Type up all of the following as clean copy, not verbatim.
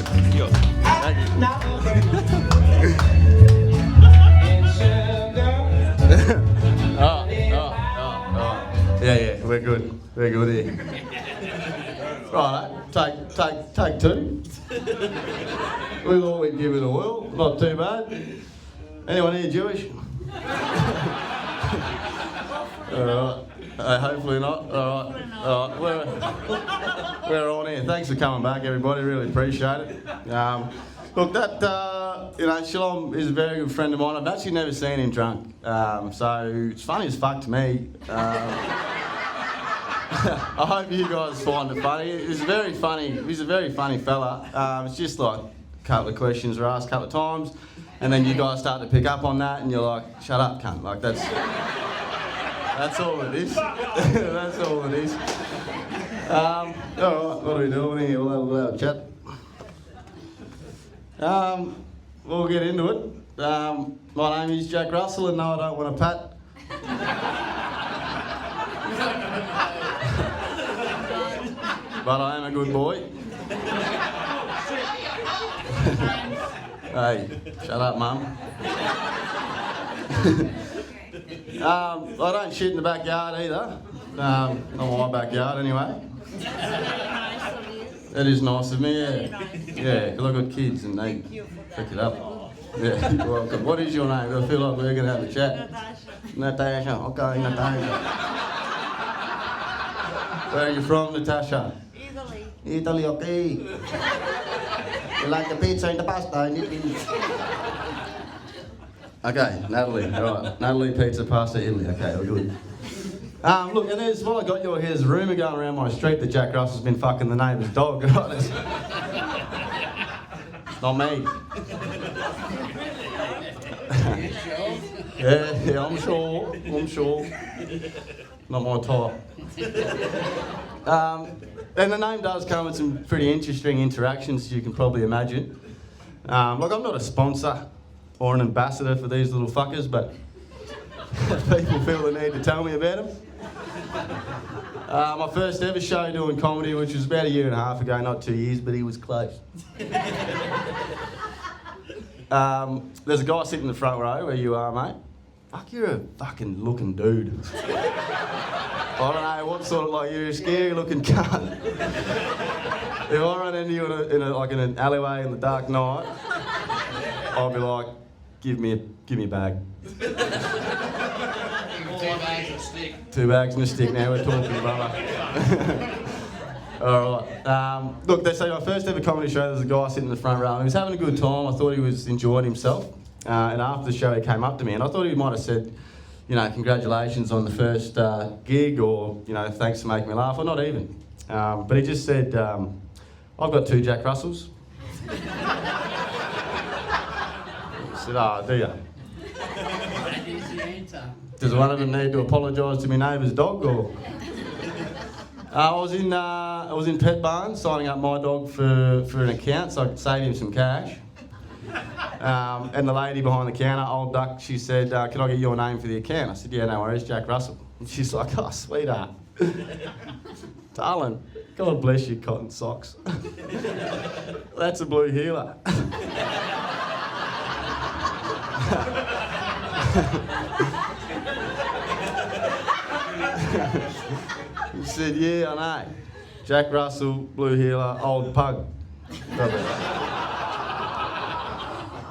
good. Yo, thank you. Oh. Yeah, we're good. We're good here. Right, take two. We thought we'd give it a whirl. Not too bad. Anyone here Jewish? Alright. Hopefully not. Alright. We're on here. Thanks for coming back, everybody. Really appreciate it. Look, Shalom is a very good friend of mine. I've actually never seen him drunk. So it's funny as fuck to me. I hope you guys find it funny. He's very funny. He's a very funny fella. It's just like a couple of questions were asked a couple of times, and then you guys start to pick up on that, and you're like, "Shut up, cunt!" Like that's all it is. That's all it is. All right, what are we doing here? We'll have a chat. We'll get into it. My name is Jack Russell, and no, I don't want a pat. But I am a good boy. Hey, shut up, Mum. I don't shit in the backyard either. Not my backyard, anyway. That is nice of me, yeah. Yeah, because I've got kids and they pick it up. Yeah, you're welcome. What is your name? I feel like we're going to have a chat. Natasha. Okay, Natasha. Where are you from, Natasha? Italy, okay. You like the pizza and the pasta and Italy. Okay, Natalie, alright. Natalie, pizza, pasta, Italy. Okay, we're good. Look, and there's, while I got you here, there's a rumour going around my street that Jack Russell's been fucking the neighbour's dog, right? It's not me. Yeah, I'm sure. Not my type. And the name does come with some pretty interesting interactions, you can probably imagine. Look, I'm not a sponsor or an ambassador for these little fuckers, but people feel the need to tell me about them. My first ever show doing comedy, which was about 1.5 years ago, not 2 years, but he was close. There's a guy sitting in the front row where you are, mate. Fuck, you're a fucking looking dude. I don't know what sort of, like, you're a scary looking cunt. If I run into you in an alleyway in the dark night, I'll be like, give me a bag. 2 bags and a stick. 2 bags and a stick, now we're talking, brother. Alright. Look, they say my first ever comedy show, there's a guy sitting in the front row. He was having a good time. I thought he was enjoying himself. And after the show, he came up to me, and I thought he might have said, congratulations on the first gig, or, thanks for making me laugh, or not even. But he just said, I've got 2 Jack Russells. I said, do you? Does one of them need to apologise to my neighbour's dog, or? I was in Pet Barn signing up my dog for an account so I could save him some cash. And the lady behind the counter, old duck, she said, can I get your name for the account? I said, yeah, no worries, Jack Russell. And she's like, oh, sweetheart. Darling, God bless your cotton socks. That's a blue heeler. He said, yeah, I know. Jack Russell, blue heeler, old pug.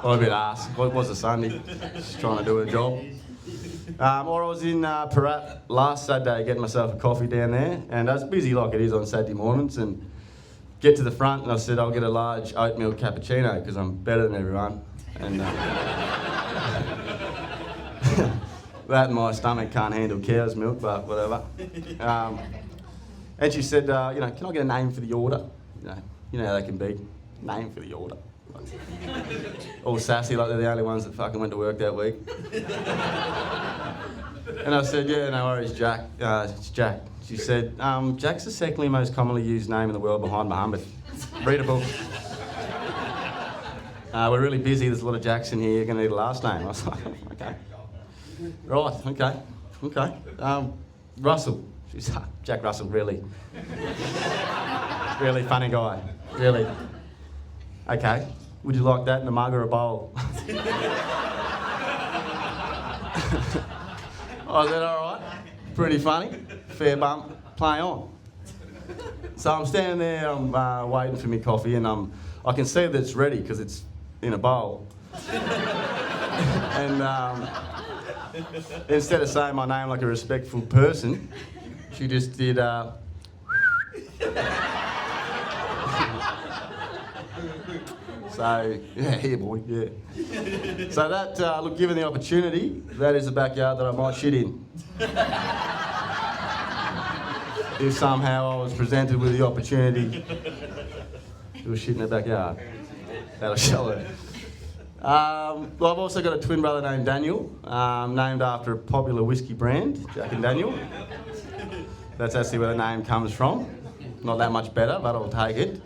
I'm a bit arse. It was a Sunday, just trying to do a job. Or I was in Parat last Saturday getting myself a coffee down there, and I was busy like it is on Saturday mornings, and get to the front and I said, I'll get a large oatmeal cappuccino because I'm better than everyone. And that and my stomach can't handle cow's milk, but whatever. And she said, can I get a name for the order? You know how they can be. Name for the order. All sassy, like they're the only ones that fucking went to work that week. And I said, yeah, no worries, Jack. It's Jack. She said, Jack's the secondly most commonly used name in the world behind Muhammad. Read a book. We're really busy, there's a lot of Jacks in here, you're going to need a last name. I was like, okay. Right, okay. Russell. She's Jack Russell, really. Really funny guy, really. Okay. Would you like that in a mug or a bowl? Oh, is that all right? Pretty funny. Fair bump. Play on. So I'm standing there, I'm waiting for my coffee, and I can see that it's ready because it's in a bowl. And instead of saying my name like a respectful person, she just did. So, yeah, here, boy, yeah. So that, look, given the opportunity, that is the backyard that I might shit in. If somehow I was presented with the opportunity to shit in the backyard. That'll show it. Well, I've also got a twin brother named Daniel, named after a popular whiskey brand, Jack and Daniel. That's actually where the name comes from. Not that much better, but I'll take it.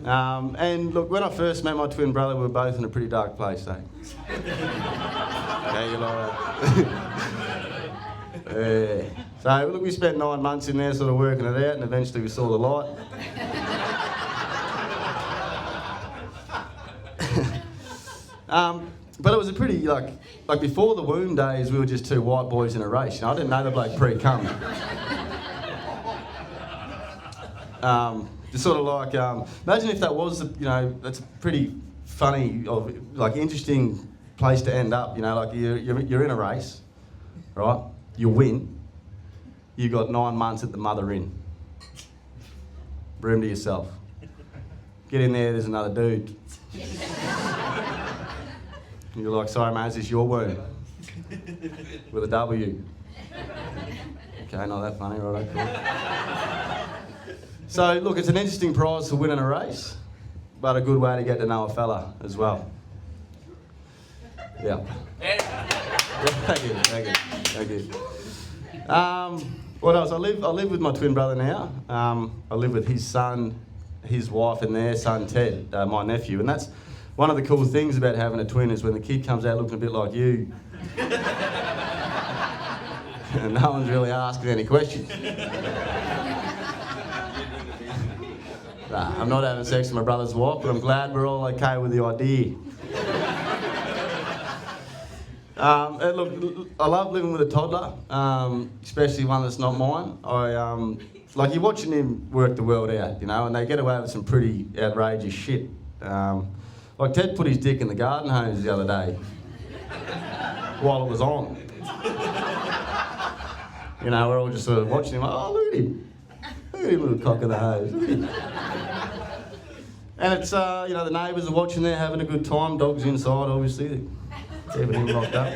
And look, when I first met my twin brother, we were both in a pretty dark place, eh? Yeah, you like that? So, look, we spent 9 months in there sort of working it out, and eventually we saw the light. But it was a pretty, like before the womb days, we were just two white boys in a race. You know, I didn't know the bloke pre-cum. Just sort of like, imagine if that was, that's a pretty funny, interesting place to end up. You know, like you're in a race, right? You win. You got 9 months at the mother inn. Room to yourself. Get in there. There's another dude. You're like, sorry, mate, is this your womb? With a W. Okay, not that funny, right? Cool. So, look, it's an interesting prize for winning a race, but a good way to get to know a fella as well. Yeah. Thank you. What else? I live with my twin brother now. I live with his son, his wife, and their son Ted, my nephew, and that's one of the cool things about having a twin is when the kid comes out looking a bit like you. And no one's really asking any questions. Nah, I'm not having sex with my brother's wife, but I'm glad we're all okay with the idea. And look, I love living with a toddler, especially one that's not mine. You're watching him work the world out, you know, and they get away with some pretty outrageous shit. Like Ted put his dick in the garden hose the other day while it was on. You know, we're all just sort of watching him, like, oh, look at him. Look at him, little cock of the hose. Look at him. And it's, the neighbours are watching there, having a good time. Dogs inside, obviously. Keeping him locked up.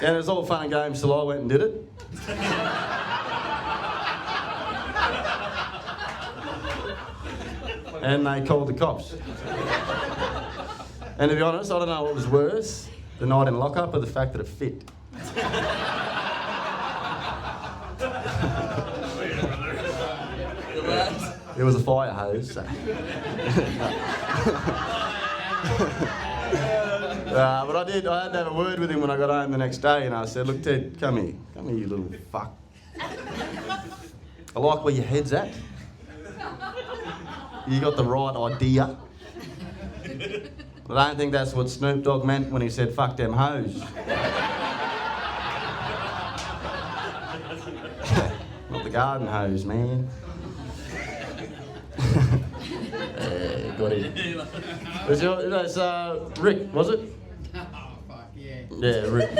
And it was all fun and games till I went and did it. And they called the cops. And to be honest, I don't know what was worse, the night in lockup or the fact that it fit. It was a fire hose. So. But I had to have a word with him when I got home the next day, and I said, look, Ted, come here, you little fuck. I like where your head's at. You got the right idea. But I don't think that's what Snoop Dogg meant when he said, fuck them hoes. Not the garden hose, man. Got it. It's Rick, was it? Oh, fuck, yeah. Yeah, Rick.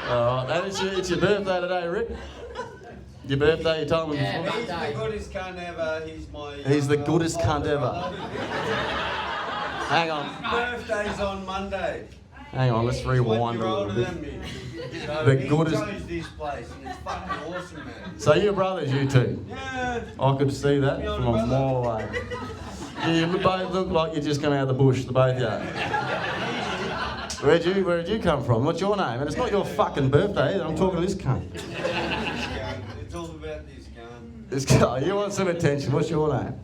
Alright, and it's your birthday today, Rick. Your birthday, you told me before? He's the goodest cunt ever. He's the goodest cunt ever. Hang on. Birthday's on Monday. Hang on, let's rewind a little bit. So The he goodest- chose this place, and it's fucking awesome, man. So you're brothers, you two? Yeah. I could see that from a mile away. You both look like you just come out of the bush, the both of you. Where'd you come from? What's your name? And it's not your fucking birthday either. I'm talking to this cunt. It's all about this gun. This guy, you want some attention. What's your name?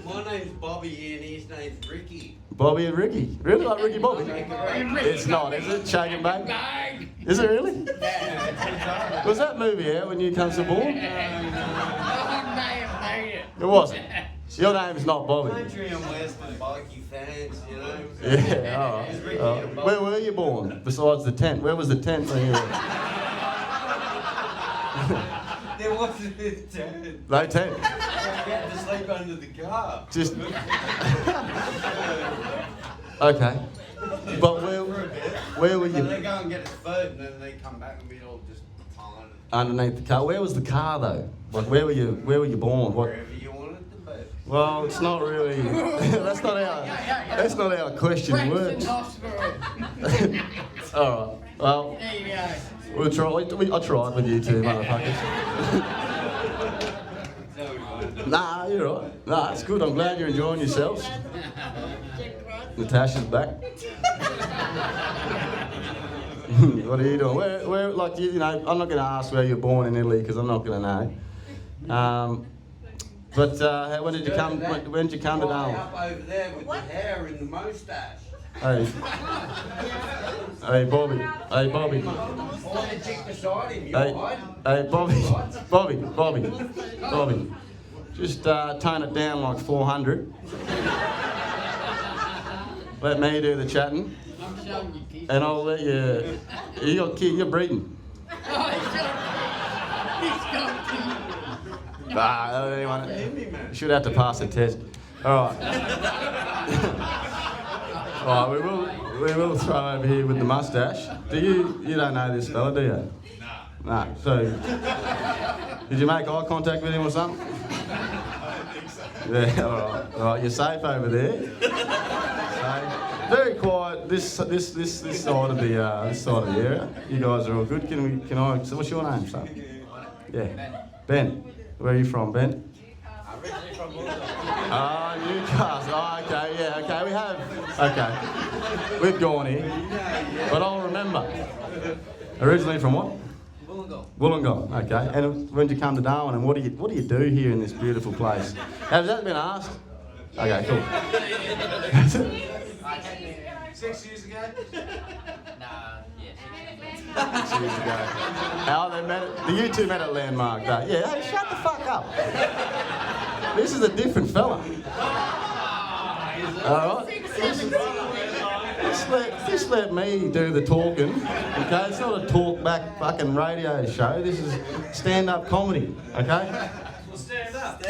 My name's Bobby and his name's Ricky. Bobby and Ricky. Really, like Ricky Bobby? It's not, is it? Shake and bake? Is it really? Was that movie out when you come to born? Oh, no, It wasn't. Your name's not Bobby. Country and western bikey fans, you know. Yeah, all right. Where were you born? Besides the tent, where was the tent when you were? There wasn't a tent. No tent. We had to sleep under the car. Just. Okay. But where were So they you? go and get us food and then they come back and we'd all just pile it Underneath the car. Where was the car though? Like where were you? Where were you born? What? wherever you wanted to be. Well, it's not really. That's not how question Frankston works. Hospital. All right. Well, There you go. we'll try. I tried with you two motherfuckers. So we wanted Nah, you're right. Nah, it's good. I'm glad you're enjoying yourselves. Natasha's back. What are you doing? Where, like, you know, I'm not going to ask where you're born in Italy because I'm not going to know. But when did you come? When did you come to Guy Darwin? up over there with the hair and the moustache. Hey, hey, Bobby. Hey, Bobby. Or the chick beside him, you Hey, right? hey, Bobby. Just tone it down like 400. Let me do the chatting, I'm showing you, kid. and I'll let you. You got kid. You're breeding. Oh, he's got kid. Anyone Hear me, man. should have to pass the test. All right. All right. We will throw over here with the mustache. You don't know this fella, do you? No. No. So, did you make eye contact with him or something? Yeah. All right. All right. You're safe over there. Safe. Very quiet. This side of the area. You guys are all good. Can I? So, what's your name, son? Yeah. Ben. Where are you from, Ben? Originally from Wollongong. Ah, Newcastle. Oh, okay, yeah, okay. We've gone here, but I'll remember. Originally from what? Wollongong. Wollongong. Okay. And when did you come to Darwin? And what do you do here in this beautiful place? Has that been asked? Okay, cool. 6 years ago? 6 years ago. How they met? You two met at Landmark, though. Yeah. Hey, shut the fuck up. This is a different fella. All right. Just let me do the talking, okay? It's not a talk back fucking radio show. This is stand-up comedy, okay? Well, stand up.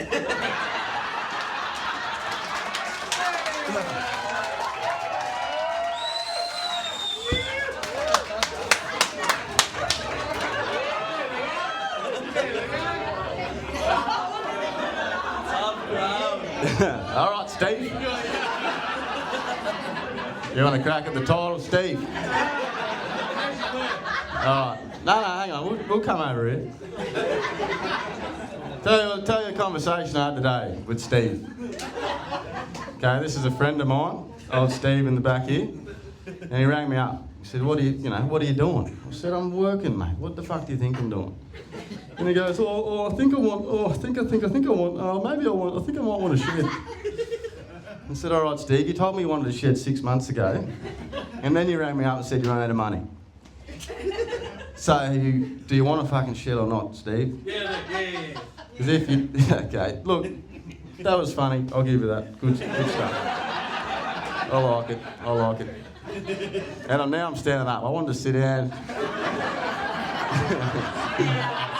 All right, Steve. You want to crack at the title, Steve? All right. No, hang on. We'll come over here. Tell you a conversation I had today with Steve. Okay, this is a friend of mine, old Steve in the back here, and he rang me up. He said, "What are you doing?" I said, "I'm working, mate. What the fuck do you think I'm doing?" And he goes, I think I might want to shed. I said, "All right, Steve, you told me you wanted to shed 6 months ago, and then you rang me up and said you ran out of money. So, do you want to fucking shed or not, Steve?" Yeah. Because if you, okay, look, that was funny. I'll give you that. Good stuff. I like it. And now I'm standing up. I wanted to sit down.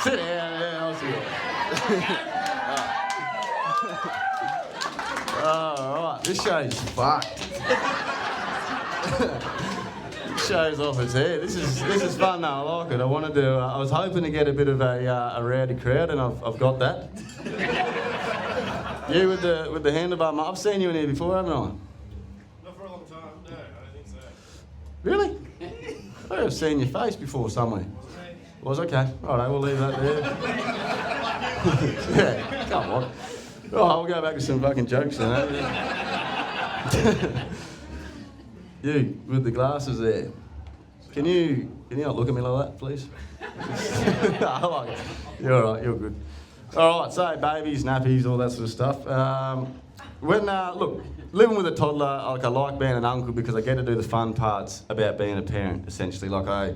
Sit down. Yeah, I'll sit down. All right, this show's fucked. Show's off its head. This is fun though. I like it. I was hoping to get a bit of a rowdy crowd, and I've got that. You with the handlebar. I've seen you in here before, haven't I? Not for a long time, no, I don't think so. Really? I think I've seen your face before somewhere. Was okay. All right, we'll leave that there. Yeah, come on. Oh, we'll go back to some fucking jokes then. You with the glasses there. Can you not look at me like that, please? No, I like it. You're all right. You're good. All right. So babies, nappies, all that sort of stuff. Look, living with a toddler, I like being an uncle because I get to do the fun parts about being a parent. Essentially, like I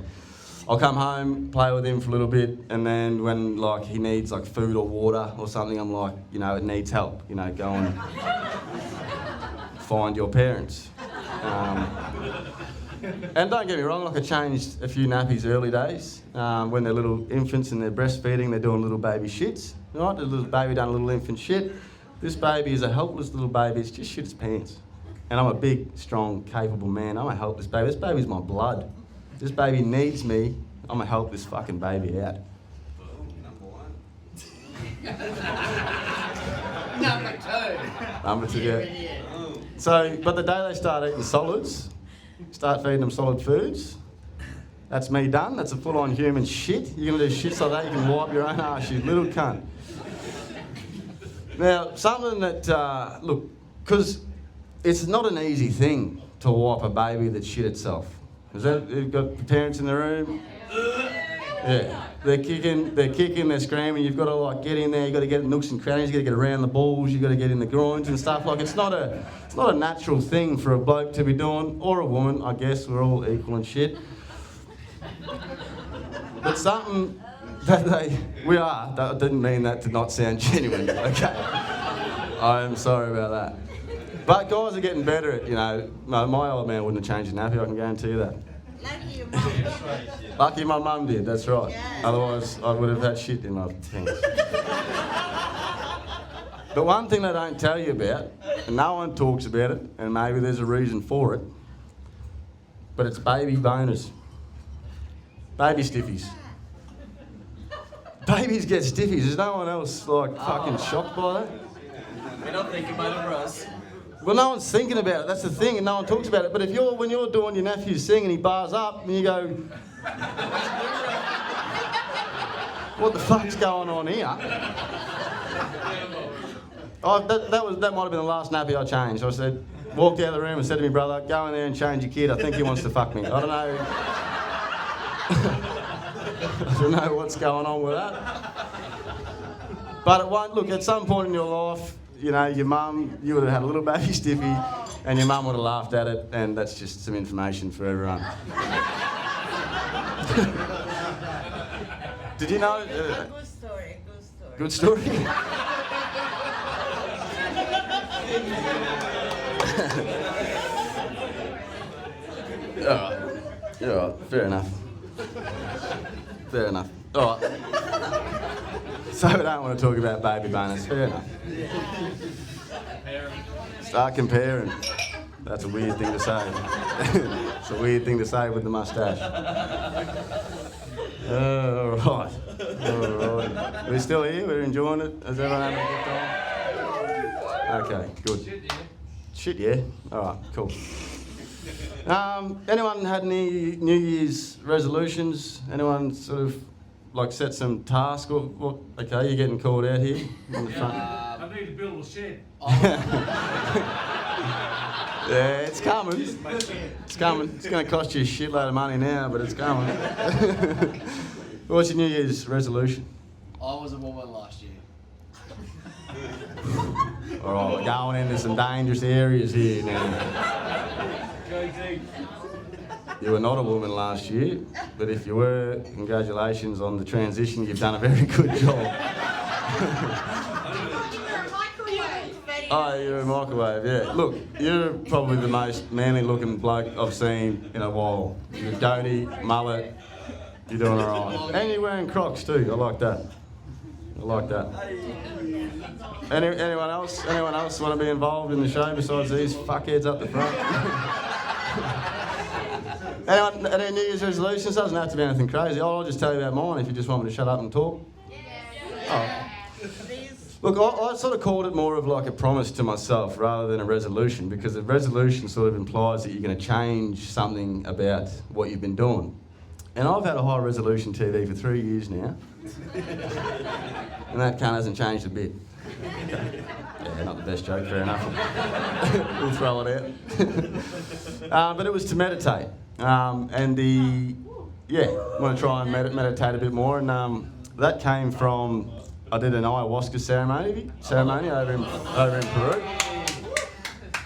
I'll come home, play with him for a little bit, and then when like he needs like food or water or something, I'm like, you know, it needs help. You know, go and find your parents. And don't get me wrong, like I changed a few nappies early days when they're little infants and they're breastfeeding, they're doing little baby shits. Right, the little baby done a little infant shit. This baby is a helpless little baby. It's just shit its pants. And I'm a big, strong, capable man. I'm a helpless baby. This baby's my blood. This baby needs me. I'm gonna help this fucking baby out. Number one. Number 2. Yeah. So, but the day they start eating solids, start feeding them solid foods, that's me done. That's a full-on human shit. You're gonna do shits like that, you can wipe your own arse, you little cunt. Now, something that, look, because it's not an easy thing to wipe a baby that shit itself. Is that, you've got parents in the room? Yeah. They're kicking, they're screaming, you've got to like get in there, you've got to get nooks and crannies, you've got to get around the balls, you've got to get in the groins and stuff. Like it's not a natural thing for a bloke to be doing, or a woman, I guess, we're all equal and shit. But something that we are, that didn't mean that to not sound genuine, okay? I am sorry about that. But guys are getting better at, you know, my old man wouldn't have changed a nappy, I can guarantee you that. Lucky your mum. Lucky my mum did, that's right. Yeah. Otherwise, I would have had shit in my pants. But one thing they don't tell you about, and no one talks about it, and maybe there's a reason for it, but it's baby boners. Baby stiffies. Babies get stiffies. Is no one else like fucking shocked by that? We're not thinking about it for us. Well, no one's thinking about it. That's the thing, and no one talks about it. But if when you're doing your nephew's thing and he bars up and you go, what the fuck's going on here? That might have been the last nappy I changed. I said, walked out of the room and said to my brother, go in there and change your kid. I think he wants to fuck me. I don't know. I don't know what's going on with that. But it won't, look, at some point in your life, you know, your mum, you would have had a little baby stiffy and your mum would have laughed at it, and that's just some information for everyone. Did you know? Good story. Good story? Alright, fair enough. Fair enough. Alright. So we don't want to talk about baby bonus. Fair enough. Start comparing. That's a weird thing to say. It's a weird thing to say with the moustache. Alright. Alright. We're still here? We're enjoying it? Has everyone having a good time? Okay, good. Shit, yeah? Alright, cool. Anyone had any New Year's resolutions? Anyone sort of like set some task? What? Okay, you're getting called out here on the front. I need to build a shed. Yeah, it's coming. It's coming. It's going to cost you a shitload of money now, but it's coming. What's your New Year's resolution? I was a woman last year. All right, we're going into some dangerous areas here now. You were not a woman last year, but if you were, congratulations on the transition. You've done a very good job. Oh, you're a microwave, yeah. Look, you're probably the most manly looking bloke I've seen in a while. You're goatee, mullet, you're doing all right. And you're wearing Crocs too, I like that. I like that. Anyone else? Anyone else want to be involved in the show besides these fuckheads up the front? Anyone, any New Year's resolutions? Doesn't have to be anything crazy. I'll just tell you about mine if you just want me to shut up and talk. Oh. Look, I sort of called it more of like a promise to myself rather than a resolution, because a resolution sort of implies that you're going to change something about what you've been doing. And I've had a high resolution TV for 3 years now. And that cunt hasn't changed a bit. Yeah, not the best joke, fair enough. We'll throw it out. But it was to meditate. I want to try and meditate a bit more. And that came from, I did an ayahuasca ceremony over in Peru.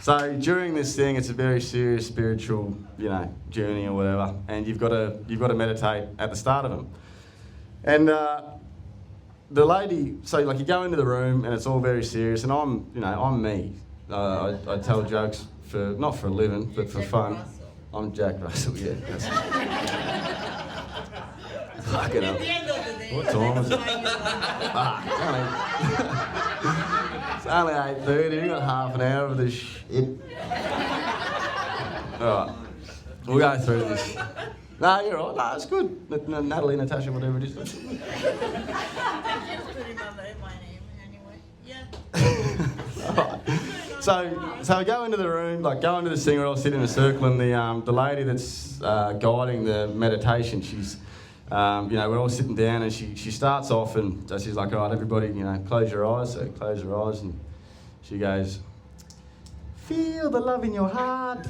So during this thing, it's a very serious spiritual, journey or whatever, and you've got to meditate at the start of them. And the lady, so like you go into the room and it's all very serious, and I'm me. I tell jokes not for a living, but for Jack fun. Russell. I'm Jack Russell, yeah. Fucking hell. At the end of the day, What time is it? that's why It's only 8:30, we've got half an hour of this shit. Alright, we'll go through this. No, you're right, no, it's good. Natalie, Natasha, whatever it is. you have to remember my name anyway. Yeah. Alright. So we go into the room, go into the singer, I'll sit in a circle, and the lady that's guiding the meditation, she's, we're all sitting down, and she starts off, and so she's like, all right, everybody, close your eyes. So close your eyes, and she goes, feel the love in your heart,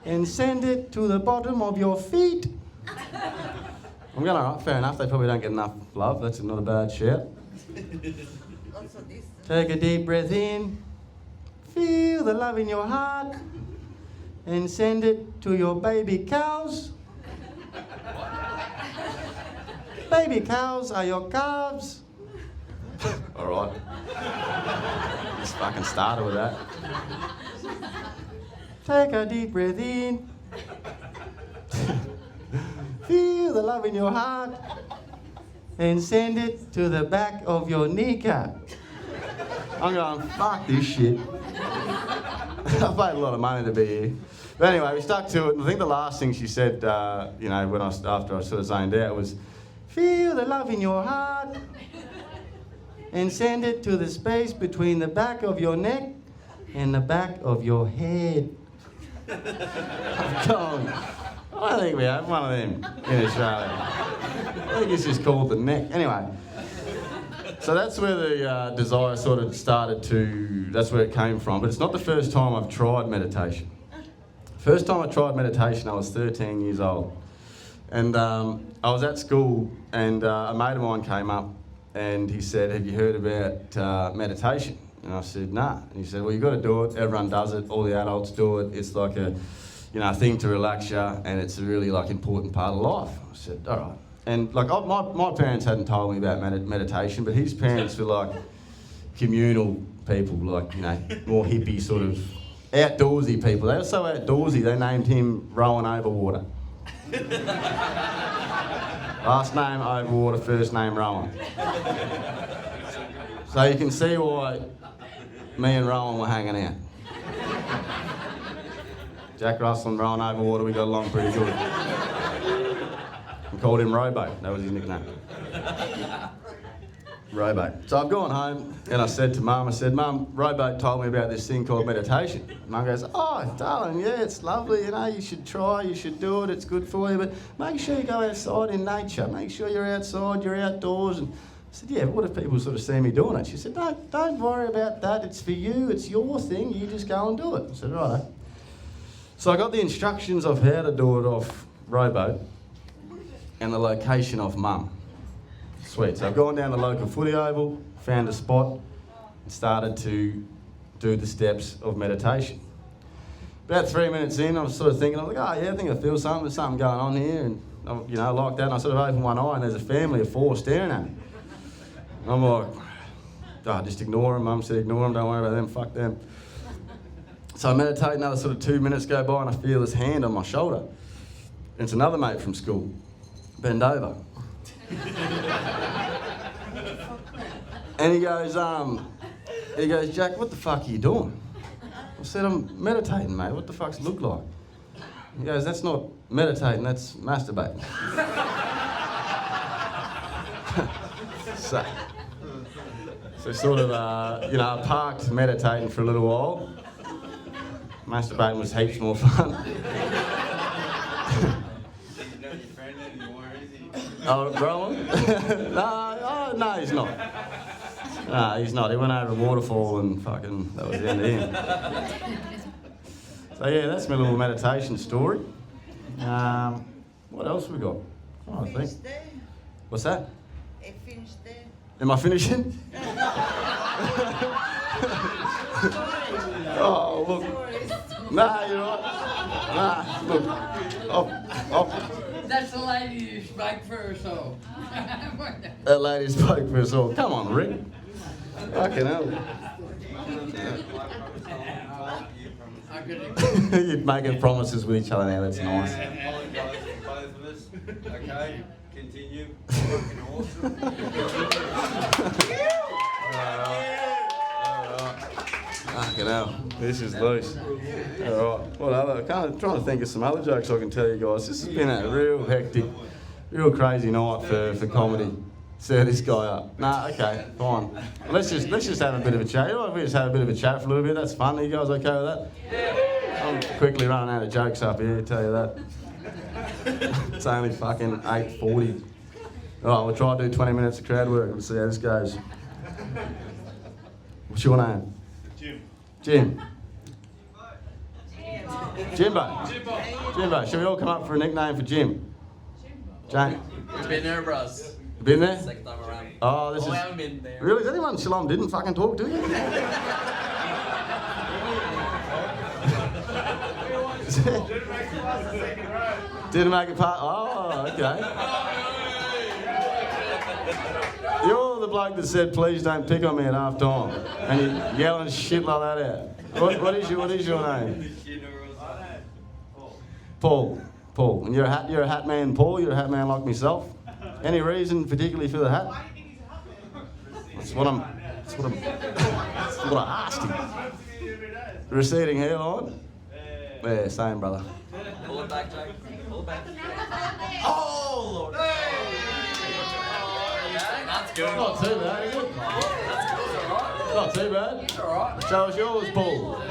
and send it to the bottom of your feet. I'm going, all right, fair enough, they probably don't get enough love, that's not a bad shout. Also this. Take a deep breath in, feel the love in your heart, and send it to your baby cows. Baby cows are your calves. All right. Just fucking started with that. Take a deep breath in, feel the love in your heart, and send it to the back of your kneecap. I'm going, fuck this shit. I paid a lot of money to be here. But anyway, we stuck to it. And I think the last thing she said, after I sort of zoned out was, feel the love in your heart and send it to the space between the back of your neck and the back of your head. I'm going, I don't think we have one of them in Australia. I think it's just called the neck. Anyway. So that's where the desire sort of that's where it came from. But it's not the first time I've tried meditation. First time I tried meditation, I was 13 years old. And I was at school, and a mate of mine came up, and he said, have you heard about meditation? And I said, nah. And he said, well, you've got to do it. Everyone does it. All the adults do it. It's like a thing to relax you, and it's a really important part of life. I said, all right. And my parents hadn't told me about meditation, but his parents were like communal people, more hippie sort of outdoorsy people. They were so outdoorsy, they named him Rowan Overwater. Last name Overwater, first name Rowan. So you can see why me and Rowan were hanging out. Jack Russell and Rowan Overwater, we got along pretty good. We called him Rowboat, that was his nickname. Rowboat. So I've gone home and I said to Mum, Mum, Rowboat told me about this thing called meditation. Mum goes, oh, darling, yeah, it's lovely, you should try, you should do it, it's good for you, but make sure you go outside in nature, make sure you're outside, you're outdoors. And I said, yeah, but what if people sort of see me doing it? She said, don't worry about that, it's for you, it's your thing, you just go and do it. I said, righto. So I got the instructions of how to do it off Rowboat and the location of Mum. Sweet. So I've gone down the local footy oval, found a spot, and started to do the steps of meditation. About 3 minutes in, I was sort of thinking, oh yeah, I think I feel something, there's something going on here, and like that, and I sort of opened one eye, and there's a family of 4 staring at me. And I'm like, just ignore them. Mum said, ignore them, don't worry about them, fuck them. So I meditate, another sort of 2 minutes go by, and I feel this hand on my shoulder. And it's another mate from school. Bend over. And he goes, Jack, what the fuck are you doing? I said, I'm meditating, mate. What the fuck's it look like? He goes, that's not meditating, that's masturbating. So sort of, I parked meditating for a little while. Masturbating was heaps more fun. Oh, Rowan? No, he's not. No, he's not. He went over a waterfall and fucking, that was the end of him. So yeah, that's my little meditation story. What else we got? Oh, I think. Finished there. What's that? I finished there. Am I finishing? Well, look. Nah, you're right. Nah, look. That's the lady who spoke for us all. That lady spoke for us all. Come on, Rick. Fucking hell. I could You're making promises with each other now. That's nice. I apologise to both of us. Okay, continue. Fucking awesome. Fucking hell. This is loose. Alright. What other? Kind of trying to think of some other jokes I can tell you guys. This has been a real hectic, real crazy night for comedy. Set this guy up. Nah, okay, fine. Let's just have a bit of a chat. You know, if we just have a bit of a chat for a little bit, that's fun. Are you guys okay with that? I'm quickly running out of jokes up here, tell you that. It's only fucking 8:40. Alright, we'll try to do 20 minutes of crowd work and see how this goes. What's your name? Jim. Jim. Jimbo. Jimbo. Shall we all come up for a nickname for Jim? Jane. Been there, bros. Been there? Second time around. Oh, this Oh, is. I haven't been there. Really? Is anyone in Shalom didn't fucking talk to you? Didn't make it past. Oh, okay. You're the bloke that said, "Please don't pick on me at half time," and you're yelling shit like that out. What is your name? Paul. Paul. And you're a hat man, Paul. You're a hat man like myself. Any reason particularly for the hat? That's what I asked him. Receding hairline? Yeah, same, brother. Pull it back, Jack. Pull it back. Oh, Lord. That's good. Not too bad, is it? Not too bad. Alright. Show us yours, Paul.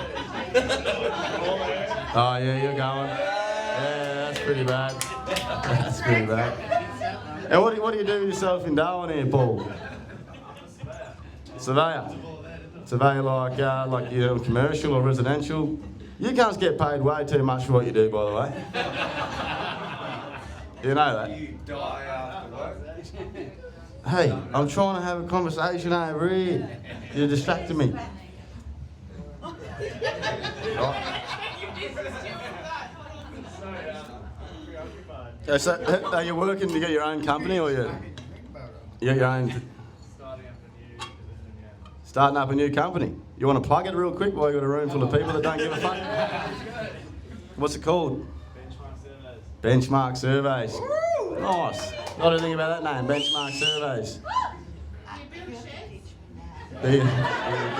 Oh, yeah, you're going. Yeah, that's pretty bad. That's pretty bad. And what do you do with yourself in Darwin here, Paul? Surveyor. Surveyor like you know, commercial or residential. You guys get paid way too much for what you do, by the way. You know that. You die after work. Hey, I'm trying to have a conversation over here. You're distracting me. So, are you working to get your own company or you got your own? Starting up a new company. You want to plug it real quick while you got a room full of people that don't give a fuck? What's it called? Benchmark Surveys. Nice. What do you think about that name? Benchmark Surveys. Do you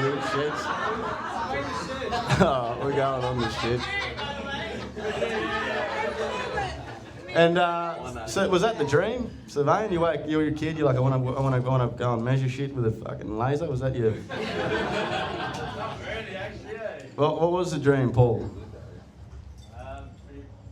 build sheds? Oh, we're going on this shit. And so was that the dream, surveying? You were a kid. You're like, I want to go and measure shit with a fucking laser. Was that you? Well, what was the dream, Paul?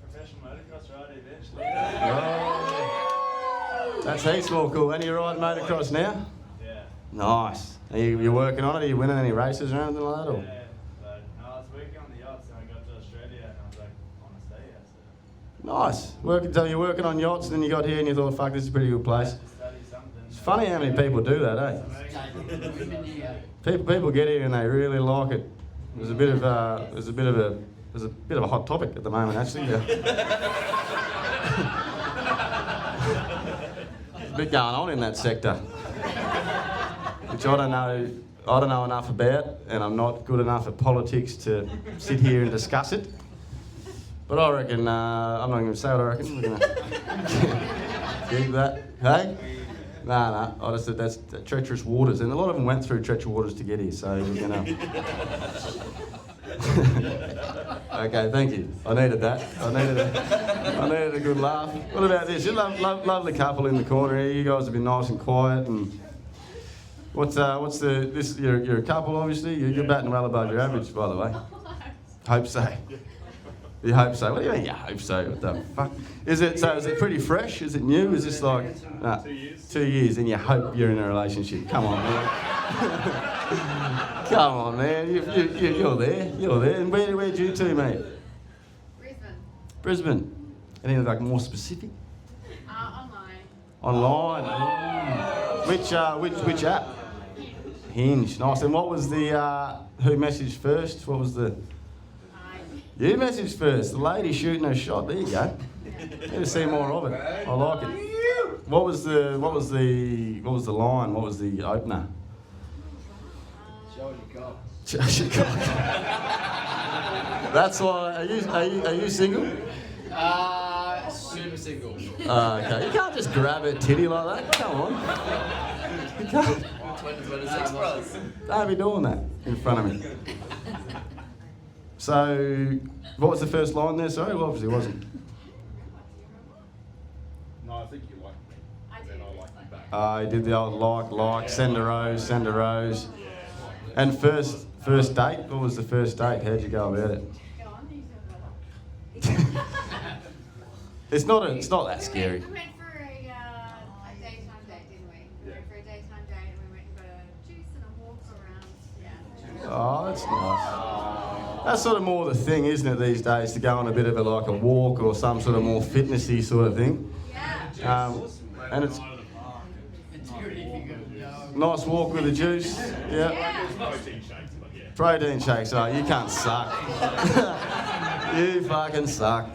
Professional motocross rider eventually. Oh, that's heaps more cool. And you're riding motocross now? Yeah. Nice. Are you working on it? Are you winning any races or anything like that? Or? Yeah. But no, I was working on the yachts and I got to Australia and I was like, I want to stay here. So Nice. So you're working on yachts and then you got here and you thought, fuck, this is a pretty good place. just study something. It's funny how many people do that, eh? People get here and they really like it. There's a bit of a hot topic at the moment, actually. Yeah. There's a bit going on in that sector, which I don't know enough about, and I'm not good enough at politics to sit here and discuss it. But I reckon I'm not going to say what I reckon. We're going to keep that. Hey. No, I just said that's treacherous waters, and a lot of them went through treacherous waters to get here, so we're gonna. Okay, thank you. I needed that. I needed a good laugh. What about this? You're a lovely couple in the corner here. You guys have been nice and quiet. And what's this? You're a couple, obviously. You're batting well above your average, by the way. Hope so. You hope so. What do you mean you hope so? What the fuck? Is it pretty fresh? Is it new? Is this like 2 years. 2 years and you hope you're in a relationship? Come on, man. Come on, man. You're there. You're there. And where'd you two meet? Brisbane. Anything like more specific? Online. Which app? Hinge. Nice. And what was the who messaged first? What was the You message first. The lady shooting her shot. There you go. Need to see more of it. I like it. What was the line? What was the opener? Show your cock. That's why. Are you single? Super single. Okay. You can't just grab her titty like that. Come on. You can't. Don't be doing that in front of me. So, what was the first line there? Sorry, well, obviously it wasn't. No, I think you like me. Then I like you back. I did the old like, send a rose. And first date. What was the first date? How'd you go about it? It's not that scary. We went for a daytime date, didn't we? We went for a daytime date and we went and got a juice and a walk around. Yeah. Oh, that's nice. That's sort of more the thing, isn't it, these days, to go on a bit of a walk or some sort of more fitnessy sort of thing. Yeah. And it's It's good if you go. nice walk with the juice. Yeah. Protein shakes, but yeah. Protein shakes. Oh, you can't suck. You fucking suck.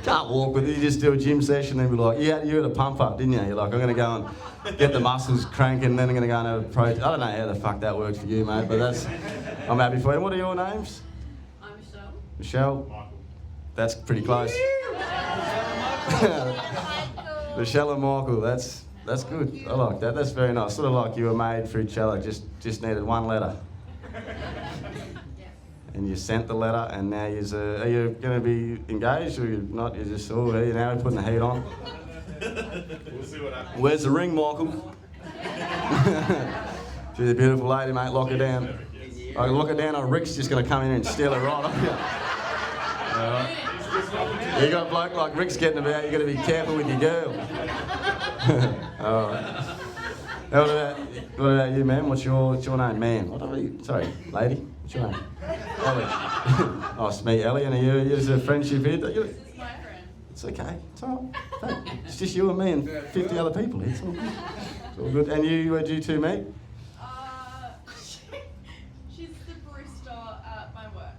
Can't walk with it. You just do a gym session and be like, you had a pump up, didn't you? You're like, I'm going to go and get the muscles cranking, then I'm going to go and have a protein. I don't know how the fuck that works for you, mate, but I'm happy for you. What are your names? I'm Michelle. Michelle? Michael. That's pretty close. Michelle and Michael, that's good. I like that. That's very nice. Sort of like you were made for each other, just needed one letter. And you sent the letter, and now are you going to be engaged, or you're not? You're just, now we're putting the heat on. We'll see what happens. Where's the ring, Michael? She's a beautiful lady, mate. Lock her down. I can lock her down, or Rick's just going to come in and steal her right off you. All right. You got a bloke like Rick's getting about, you got to be careful with your girl. All right. What about you, man? What's your name, man? Sorry, lady. What's your name? Ellie. Nice to meet Ellie. And is a friendship here? This is my friend. It's okay. It's all right. It's just you and me and 50 other people here. It's all good. It's all good. And where'd you two meet? She's the barista at my work.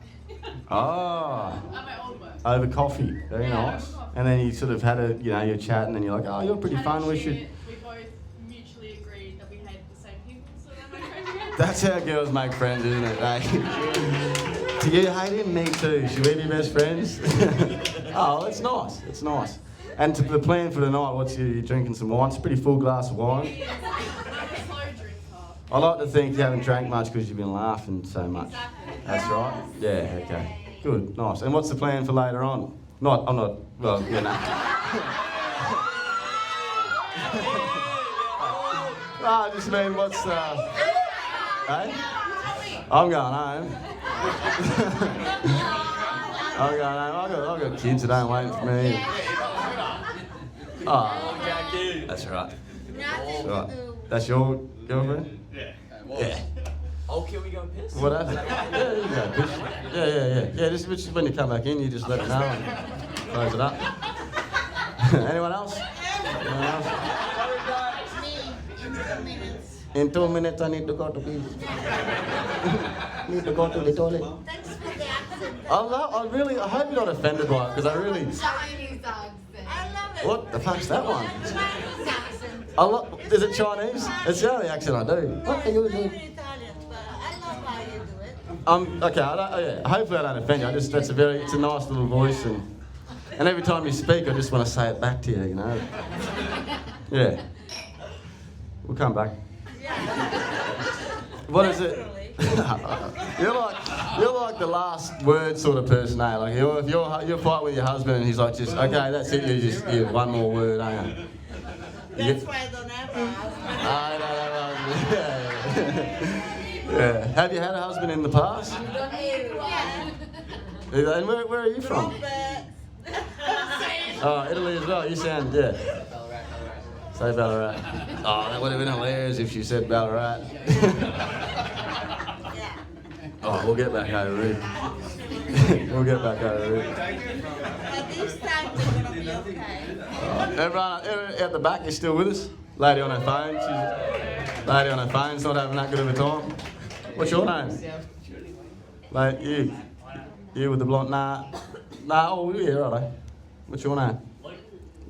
Ah, At my old work. over coffee. Very Yeah, nice. over coffee. And then you sort of had you're chatting and you're like, oh, you're pretty fun. We should. We both mutually agreed that we hated the same people, so then my friend again. That's how girls make friends, isn't it? Eh? Do you hate him? Me too. Should we be best friends? Oh, it's nice. It's nice. And the plan for tonight, you're drinking some wine? It's a pretty full glass of wine. I'm a slow drinker. I like to think you haven't drank much because you've been laughing so much. Exactly. That's right? Yeah, okay. Good, nice. And what's the plan for later on? Well, you know. I just mean, what's, hey? I'm going home. I'm going home. I've got kids that ain't waiting for me. Oh, that's right. That's right. That's your girlfriend? Yeah. Yeah. Oh, can we go and piss? What happened? Yeah, you can go fish. Yeah. Just when you come back in, you just let me know and close it up. Anyone else? Anyone else? In 2 minutes, I need to go to pee. Need to go to the toilet. Thanks for the accent. I hope you're not offended by it, because I really. Chinese accent. I love it. What the fuck's that one? Chinese accent. Is it Chinese? It's the only accent I do. What are you I'm doing? Italian, but I love how you do it. Okay. Hopefully I don't offend you. It's a nice little voice, and every time you speak, I just want to say it back to you. You know. Yeah. We'll come back. What is it? You're like the last word sort of person, eh? Like if you're fighting with your husband and he's like, just okay, that's it. You one more word, ain't you? That's why I don't have a husband. Yeah. Have you had a husband in the past? And where are you from? Oh, Italy as well. You sound, Say Ballarat. Oh, that would have been hilarious if she said Ballarat. Oh, we'll get back over it. We'll get back over it. But this time they're gonna be okay. Everyone at the back is still with us. Lady on her phone. Lady on her phone's not having that good of a time. What's your name? Like you. You with the blonde? Nah. Oh, yeah, righto. What's your name?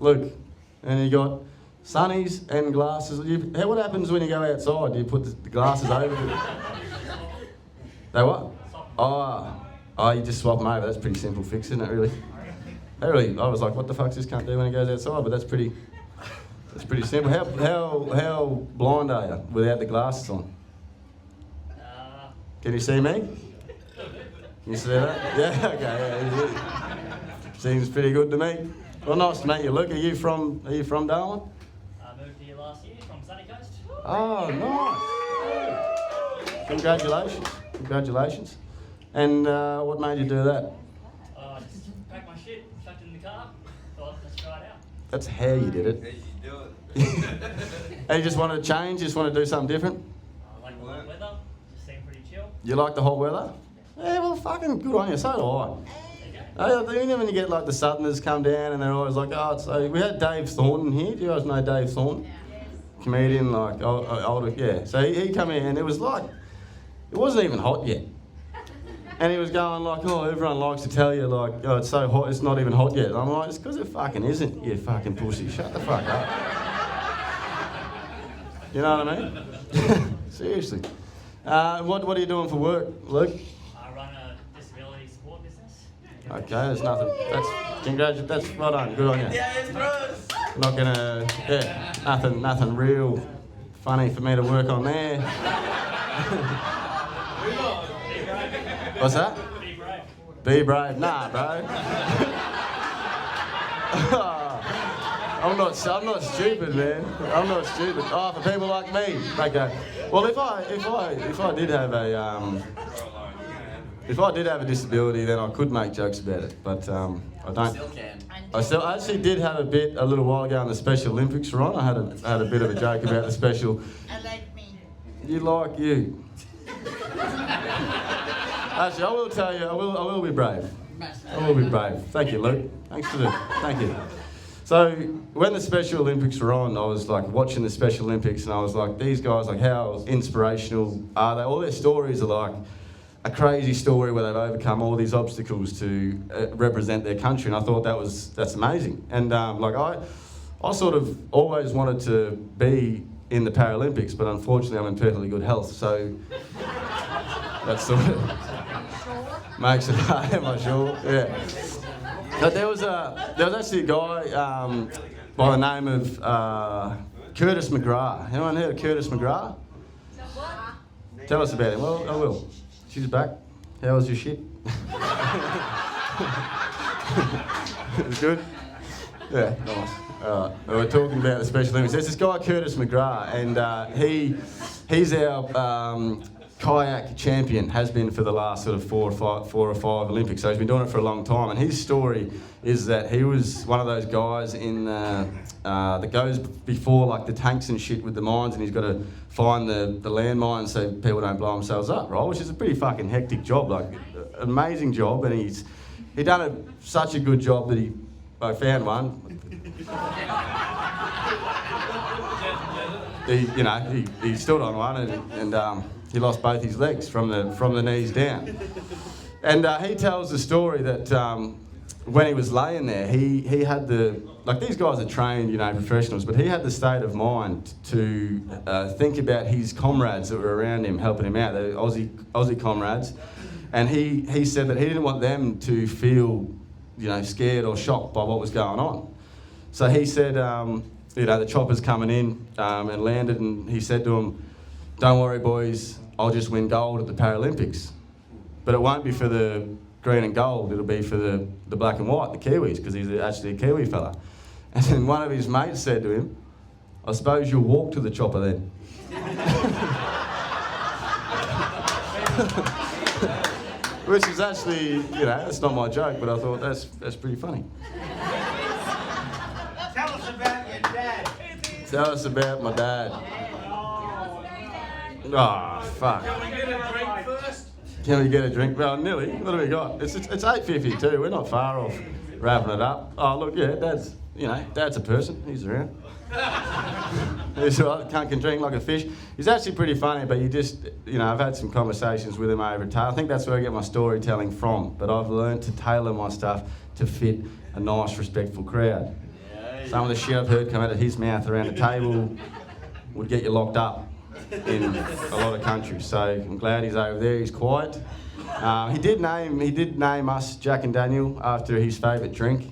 Luke. And you got sunnies and glasses. What happens when you go outside? Do you put the glasses over? They what? Oh, you just swap them over. That's pretty simple fix, isn't it, really? I was like, what the fuck's this cunt do when he goes outside? But that's pretty simple. How blind are you without the glasses on? Can you see me? Can you see that? Yeah, okay, yeah. Seems pretty good to me. Well, nice to meet you, Luke. Are you from Darwin? I moved here last year from Sunny Coast. Oh, nice. Congratulations. And what made you do that? I just packed my shit, chucked it in the car, thought, let's try it out. That's how you did it. As you do it. And you just wanted to change, just wanted to do something different? I like the hot weather, just seemed pretty chill. You like the hot weather? Yeah, well, fucking good on you. So do I. There you go. You know when you get like the Southerners come down and they're always like, oh, it's so... We had Dave Thornton here. Do you guys know Dave Thornton? Comedian, like, older, yeah. So he come in and it was like, it wasn't even hot yet. And he was going like, oh, everyone likes to tell you like, oh, it's so hot, it's not even hot yet. And I'm like, it's because it fucking isn't, you fucking pussy. Shut the fuck up. You know what I mean? Seriously. What are you doing for work, Luke? I run a disability support business. Okay, there's nothing. That's well done. Good on you. Not gonna, nothing real funny for me to work on there. What's that? Be brave. Be brave. Nah, bro. I'm not stupid, man. I'm not stupid. Oh, for people like me. Okay. Well, if I did have a disability, then I could make jokes about it. But I don't. Still can. I actually did have a little while ago when the Special Olympics were on. I had a bit of a joke about the special. I like me. You like you. Actually, I will tell you. I will be brave. I will be brave. Thank you, Luke. Thank you. So when the Special Olympics were on, I was like watching the Special Olympics, and I was like, these guys, like, how inspirational are they? All their stories are like a crazy story where they've overcome all these obstacles to represent their country, and I thought that's amazing. And like I sort of always wanted to be in the Paralympics, but unfortunately I'm in perfectly good health, so that sort of makes it hard. Am I sure? Yeah. But there was actually a guy by the name of Curtis McGrath. Anyone heard of Curtis McGrath? Tell us about him. Well, I will. She's back. How was your shit? It was good? Yeah, nice. All right. We're talking about the Special Olympics. There's this guy, Curtis McGrath, and he's our kayak champion, has been for the last sort of four or five Olympics. So he's been doing it for a long time. And his story is that he was one of those guys in that goes before like the tanks and shit with the mines, and he's got to find the landmines so people don't blow themselves up, right? Which is a pretty fucking hectic job, like amazing job. And he done such a good job that I found one. He stood on one and he lost both his legs from the knees down. And he tells the story that when he was laying there, he had these guys are trained, professionals, but he had the state of mind to think about his comrades that were around him, helping him out, the Aussie comrades. And he said that he didn't want them to feel, scared or shocked by what was going on. So he said, the chopper's coming in and landed, and he said to them, "Don't worry, boys, I'll just win gold at the Paralympics. But it won't be for the green and gold, it'll be for the black and white, the Kiwis, because he's actually a Kiwi fella." And then one of his mates said to him, "I suppose you'll walk to the chopper then." Which is actually, that's not my joke, but I thought that's pretty funny. Tell us about your dad. Tell us about my dad. Oh, fuck. Can we get a drink first? Can we get a drink? Well, nearly. What have we got? It's 8:52. We're not far off wrapping it up. Oh, look, yeah, Dad's a person. He's around. He's all right, can drink like a fish. He's actually pretty funny, but you just, I've had some conversations with him over time. I think that's where I get my storytelling from, but I've learned to tailor my stuff to fit a nice, respectful crowd. Some of the shit I've heard come out of his mouth around the table would get you locked up in a lot of countries. So I'm glad he's over there. He's quiet. He did name us Jack and Daniel after his favourite drink,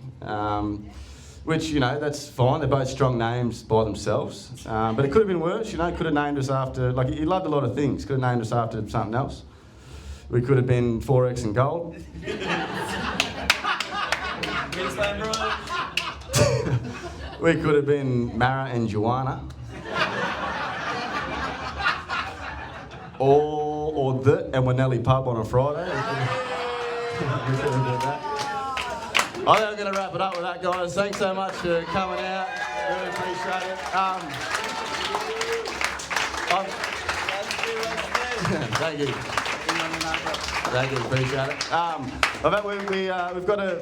which that's fine. They're both strong names by themselves. But it could have been worse. Could have named us after he loved a lot of things. Could have named us after something else. We could have been Forex and Gold. We could have been Mara and Joanna. Or the and Winnelli pub on a Friday. We could have done that. I think I'm going to wrap it up with that, guys. Thanks so much for coming out. Really appreciate it. Thank you. Thank you, appreciate it.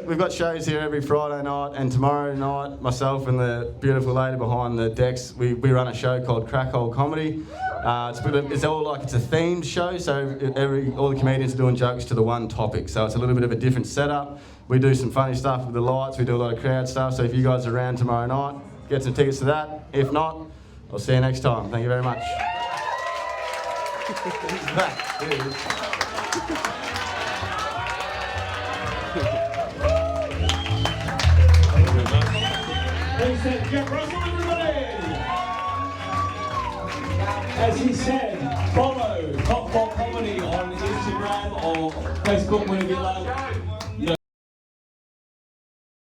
We've got shows here every Friday night, and tomorrow night, myself and the beautiful lady behind the decks, we run a show called Crackhole Comedy. It's a themed show, so all the comedians are doing jokes to the one topic, so it's a little bit of a different setup. We do some funny stuff with the lights, we do a lot of crowd stuff, so if you guys are around tomorrow night, get some tickets to that. If not, I'll see you next time. Thank you very much. Thanks to Jeff Russell, everybody! As he said, follow Cockball Comedy on Instagram or Facebook whenever you like.